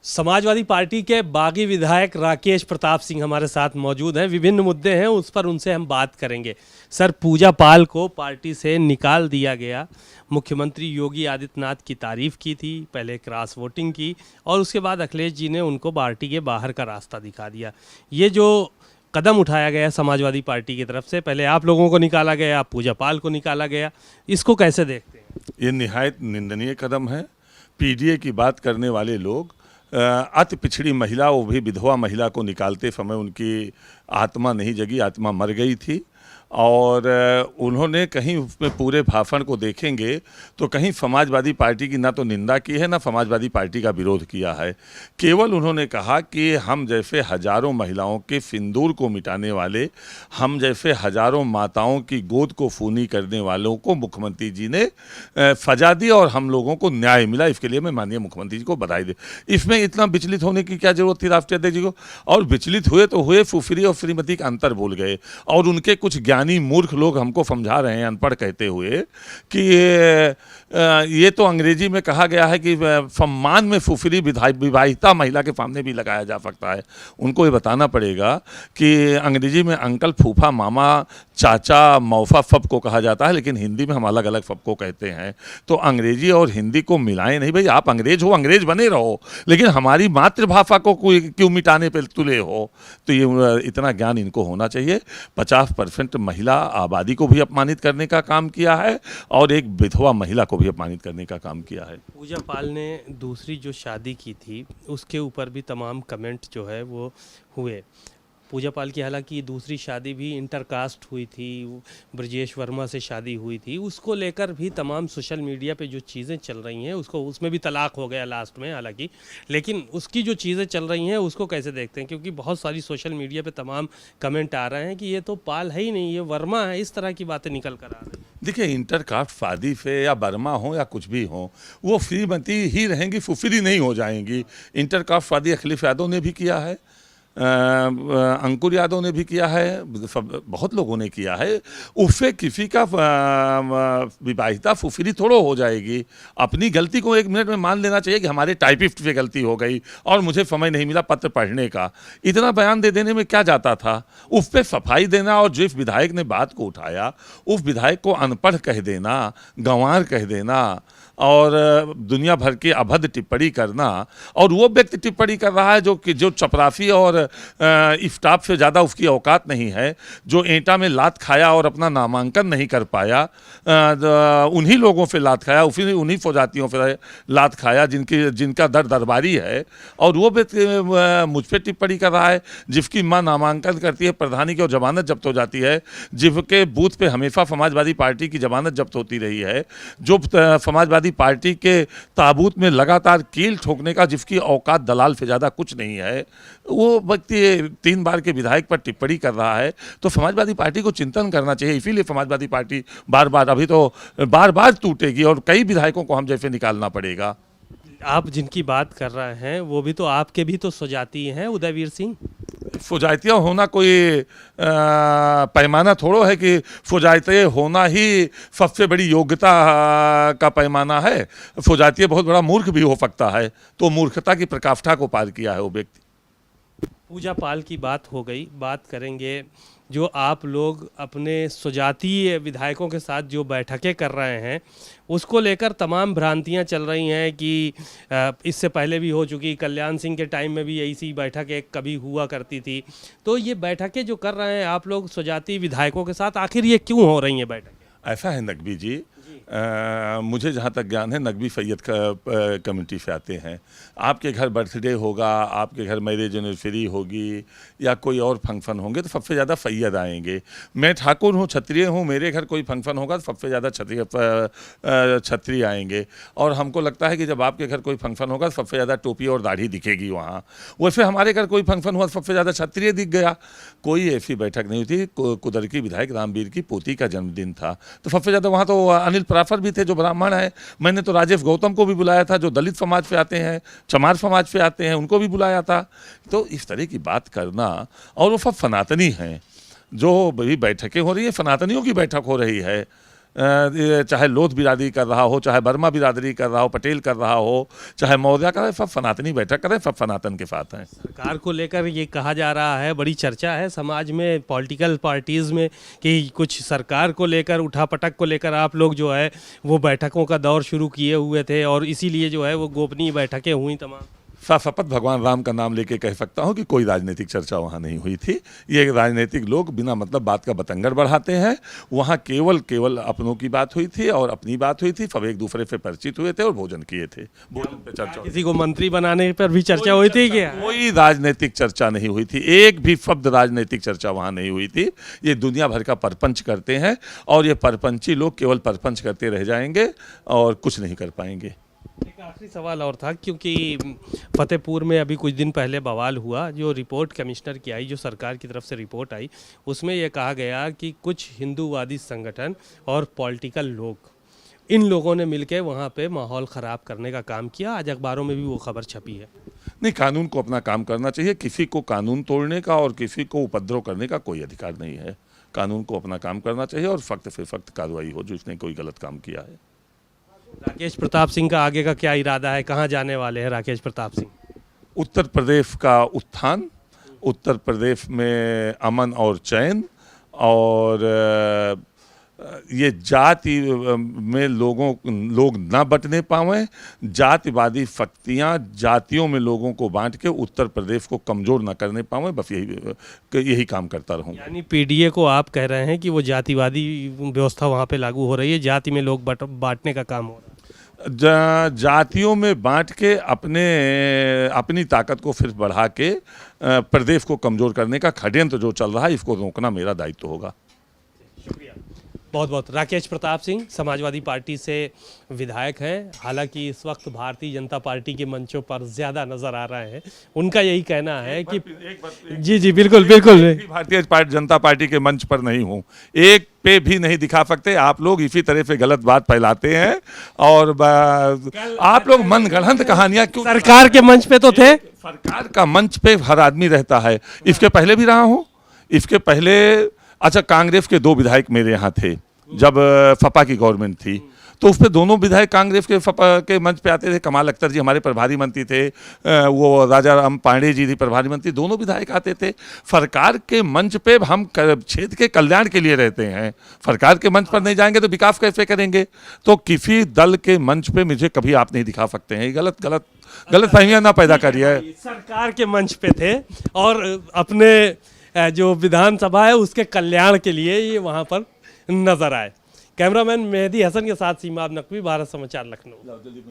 Samajwadi party के बागी विधायक राकेश प्रताप सिंह हमारे साथ मौजूद हैं। विभिन्न मुद्दे हैं, उस पर उनसे हम बात करेंगे। सर, पूजा पाल को पार्टी से निकाल दिया गया। मुख्यमंत्री योगी आदित्यनाथ की तारीफ की थी, पहले क्रॉस वोटिंग की और उसके बाद अखिलेश जी ने उनको पार्टी के बाहर का रास्ता दिखा दिया। ये जो कदम उठाया गया समाजवादी पार्टी की तरफ से, पहले आप लोगों को निकाला गया, पूजा पाल को निकाला गया, इसको कैसे देखते हैं? ये निहायत निंदनीय कदम है। पीडीए की बात करने वाले लोग अति पिछड़ी महिला, वो भी विधवा महिला को निकालते समय उनकी आत्मा नहीं जगी, आत्मा मर गई थी। और उन्होंने कहीं उसमें पूरे भाषण को देखेंगे तो कहीं समाजवादी पार्टी की ना तो निंदा की है, ना समाजवादी पार्टी का विरोध किया है। केवल उन्होंने कहा कि हम जैसे हजारों महिलाओं के सिंदूर को मिटाने वाले, हम जैसे हजारों माताओं की गोद को फूनी करने वालों को मुख्यमंत्री जी ने सजा दी और हम लोगों को न्याय मिला। इसके लिए मैं माननीय मुख्यमंत्री जी को बधाई दे। इसमें इतना विचलित होने की क्या जरूरत थी राष्ट्रीय अध्यक्ष जी को? और विचलित हुए तो हुए, फुफरी और श्रीमती का अंतर भूल गए। और उनके कुछ ज्ञानी मूर्ख लोग हमको समझा रहे हैं, अनपढ़ कहते हुए, कि ये तो अंग्रेजी में कहा गया है कि सम्मान में फुफरी विवाहिता महिला के सामने भी लगाया जा सकता है। उनको ये बताना पड़ेगा कि अंग्रेजी में अंकल, फूफा, मामा, चाचा, मौफा सब को कहा जाता है, लेकिन हिंदी में हम अलग अलग सबको कहते हैं। तो अंग्रेजी और हिंदी को मिलाएं नहीं। भाई, आप अंग्रेज हो, अंग्रेज बने रहो, लेकिन हमारी मातृभाषा को क्यों मिटाने पे तुले हो? तो ये इतना ज्ञान इनको होना चाहिए। 50% महिला आबादी को भी अपमानित करने का काम किया है और एक विधवा महिला को भी अपमानित करने का काम किया है। पूजा पाल ने दूसरी जो शादी की थी उसके ऊपर भी तमाम कमेंट जो है वो हुए। पूजा पाल की हालांकि दूसरी शादी भी इंटरकास्ट हुई थी, ब्रजेश वर्मा से शादी हुई थी, उसको लेकर भी तमाम सोशल मीडिया पे जो चीज़ें चल रही हैं, उसको उसमें भी तलाक हो गया लास्ट में हालांकि, लेकिन उसकी जो चीज़ें चल रही हैं उसको कैसे देखते हैं? क्योंकि बहुत सारी सोशल मीडिया पे तमाम कमेंट आ रहे हैं कि ये तो पाल है ही नहीं, ये वर्मा है, इस तरह की बातें निकल कर आ रही हैं। देखिए, इंटरकास्ट शादी से या बर्मा हो या कुछ भी हो, वो श्रीमती ही रहेंगी, फुफरी नहीं हो जाएंगी। इंटरकास्ट शादी अखिलेश यादव ने भी किया है, अंकुर यादव ने भी किया है, बहुत लोगों ने किया है। उससे किसी का विवाहिता फुफरी थोड़ो हो जाएगी। अपनी गलती को 1 मिनट में मान लेना चाहिए कि हमारे टाइपिस्ट से गलती हो गई और मुझे समय नहीं मिला पत्र पढ़ने का। इतना बयान दे देने में क्या जाता था? उस पर सफाई देना और जिस विधायक ने बात को उठाया उस विधायक को अनपढ़ कह देना, गंवार कह देना और दुनिया भर की अभद्र टिप्पणी करना। और वो व्यक्ति टिप्पणी कर रहा है जो चपरासी और स्टाफ से ज़्यादा उसकी औकात नहीं है, जो एंटा में लात खाया और अपना नामांकन नहीं कर पाया, उन्हीं लोगों से लात खाया, उन्हीं फौजातियों से लात खाया जिनका दर दरबारी है। और वो व्यक्ति मुझ पर टिप्पणी कर रहा है जिसकी माँ नामांकन करती है, प्रधानी की और जमानत जब्त हो जाती है, जिसके बूथ पे हमेशा समाजवादी पार्टी की जमानत जब्त होती रही है, जो समाजवादी पार्टी के ताबूत में लगातार कील ठोकने का जिसकी औकात दलाल से ज़्यादा कुछ नहीं है, वो व्यक्ति 3 बार के विधायक पर टिप्पणी कर रहा है। तो समाजवादी पार्टी को चिंतन करना चाहिए। इसीलिए समाजवादी पार्टी अभी तो बार बार टूटेगी और कई विधायकों को हम जैसे निकालना पड़ेगा। आप जिनकी बात कर रहे हैं वो भी तो आपके भी तो स्वजाती हैं, उदयवीर सिंह। फौजातिया होना कोई पैमाना थोड़ो है कि फौजातिया होना ही सबसे बड़ी योग्यता का पैमाना है। फौजातिया बहुत बड़ा मूर्ख भी हो सकता है, तो मूर्खता की प्रकाष्ठा को पार किया है वो व्यक्ति। पूजा पाल की बात हो गई, बात करेंगे जो आप लोग अपने स्वजातीय विधायकों के साथ जो बैठकें कर रहे हैं उसको लेकर तमाम भ्रांतियां चल रही हैं कि इससे पहले भी हो चुकी, कल्याण सिंह के टाइम में भी ऐसी बैठक एक कभी हुआ करती थी। तो ये बैठकें जो कर रहे हैं आप लोग स्वजातीय विधायकों के साथ, आखिर ये क्यों हो रही हैं बैठकें? ऐसा है नकवी जी, मुझे जहाँ तक ज्ञान है नकवी सैयद का कम्युनिटी से आते हैं। आपके घर बर्थडे होगा, आपके घर मैरिज एनिवर्सरी होगी या कोई और फंक्शन होंगे तो सबसे ज़्यादा सैयद आएंगे। मैं ठाकुर हूँ, क्षत्रिय हूँ, मेरे घर कोई फंक्शन होगा तो सबसे ज़्यादा क्षत्रिय आएंगे। और हमको लगता है कि जब आपके घर कोई फंक्शन होगा तो सबसे ज़्यादा टोपी और दाढ़ी दिखेगी वहाँ। वैसे हमारे घर कोई फंक्शन हुआ तो सबसे ज़्यादा क्षत्रिय दिख गया। कोई ऐसी बैठक नहीं हुई थी। कुदर की विधायक रामवीर की पोती का जन्मदिन था तो सबसे ज़्यादा वहाँ तो अनिल प्राफर भी थे जो ब्राह्मण है। मैंने तो राजेश गौतम को भी बुलाया था जो दलित समाज से आते हैं, चमार समाज से आते हैं, उनको भी बुलाया था। तो इस तरह की बात करना, और वो सब सनातनी हैं। जो भी बैठकें हो रही है सनातनियों की बैठक हो रही है। चाहे लोध बिरादरी कर रहा हो, चाहे वर्मा बिरादरी कर रहा हो, पटेल कर रहा हो, चाहे मौर्य कर रहा है, सब सनातनी बैठक करें, सब सनातन के साथ हैं। सरकार को लेकर ये कहा जा रहा है, बड़ी चर्चा है समाज में, पॉलिटिकल पार्टीज़ में, कि कुछ सरकार को लेकर, उठापटक को लेकर आप लोग जो है वो बैठकों का दौर शुरू किए हुए थे और इसीलिए जो है वो गोपनीय बैठकें हुई तमाम। शपथ भगवान राम का नाम लेके कह सकता हूं कि कोई राजनीतिक चर्चा वहां नहीं हुई थी। ये राजनीतिक लोग बिना मतलब बात का बतंगड़ बढ़ाते हैं। वहां केवल अपनों की बात हुई थी और अपनी बात हुई थी, सब एक दूसरे से परिचित हुए थे और भोजन किए थे। भोजन पे चर्चा हुई। किसी को मंत्री बनाने पर भी चर्चा हुई थी क्या? कोई राजनीतिक चर्चा नहीं हुई थी, एक भी शब्द राजनीतिक चर्चा वहां नहीं हुई थी। ये दुनिया भर का परपंच करते हैं और ये परपंची लोग केवल परपंच करते रह जाएंगे और कुछ नहीं कर पाएंगे। एक आखिरी सवाल और था, क्योंकि फतेहपुर में अभी कुछ दिन पहले बवाल हुआ, जो रिपोर्ट कमिश्नर की आई, जो सरकार की तरफ से रिपोर्ट आई, उसमें यह कहा गया कि कुछ हिंदूवादी संगठन और पॉलिटिकल लोग, इन लोगों ने मिलकर वहाँ पे माहौल ख़राब करने का काम किया। आज अखबारों में भी वो खबर छपी है। नहीं, कानून को अपना काम करना चाहिए। किसी को कानून तोड़ने का और किसी को उपद्रव करने का कोई अधिकार नहीं है। कानून को अपना काम करना चाहिए और सख्त से सख्त कार्रवाई हो जो इसने कोई गलत काम किया है। राकेश प्रताप सिंह का आगे का क्या इरादा है, कहाँ जाने वाले हैं राकेश प्रताप सिंह? उत्तर प्रदेश का उत्थान, उत्तर प्रदेश में अमन और चैन, और ये जाति में लोग ना बंटने पावें, जातिवादी शक्तियाँ जातियों में लोगों को बांट के उत्तर प्रदेश को कमज़ोर ना करने पावें, बस यही काम करता रहूँ। यानी पीडीए को आप कह रहे हैं कि वो जातिवादी व्यवस्था वहाँ पे लागू हो रही है, जाति में लोग बांटने का काम हो रहा है। जातियों में बांट के अपनी ताकत को फिर बढ़ा के प्रदेश को कमज़ोर करने का षड्यंत्र जो चल रहा है, इसको रोकना मेरा दायित्व होगा। शुक्रिया बहुत बहुत। राकेश प्रताप सिंह समाजवादी पार्टी से विधायक हैं, हालांकि इस वक्त भारतीय जनता पार्टी के मंचों पर ज़्यादा नज़र आ रहे हैं। उनका यही कहना है कि जी बिल्कुल बिल्कुल, भारतीय जनता पार्टी के मंच पर नहीं हूँ, एक पे भी नहीं दिखा सकते। आप लोग इसी तरह से गलत बात फैलाते हैं और आप लोग मनगढ़ंत कहानियां क्यों? सरकार के मंच पे तो थे। सरकार का मंच पे हर आदमी रहता है, इसके पहले भी रहा हूँ। इसके पहले अच्छा, कांग्रेस के 2 विधायक मेरे यहाँ थे जब फपा की गवर्नमेंट थी, तो उस पर दोनों विधायक कांग्रेस के फपा के मंच पे आते थे। कमाल अख्तर जी हमारे प्रभारी मंत्री थे, वो राजा राम पांडे जी थी प्रभारी मंत्री, दोनों विधायक आते थे। सरकार के मंच पे हम क्षेत्र के कल्याण के लिए रहते हैं, सरकार के मंच पर नहीं जाएंगे तो विकास कैसे करेंगे? तो किसी दल के मंच पे मुझे कभी आप नहीं दिखा सकते हैं। गलत फहमियाँ ना पैदा करिए। सरकार के मंच पे थे और अपने जो विधानसभा है उसके कल्याण के लिए ये वहाँ पर नजर आए। कैमरामैन मेहदी हसन के साथ सीमा नकवी, भारत समाचार, लखनऊ।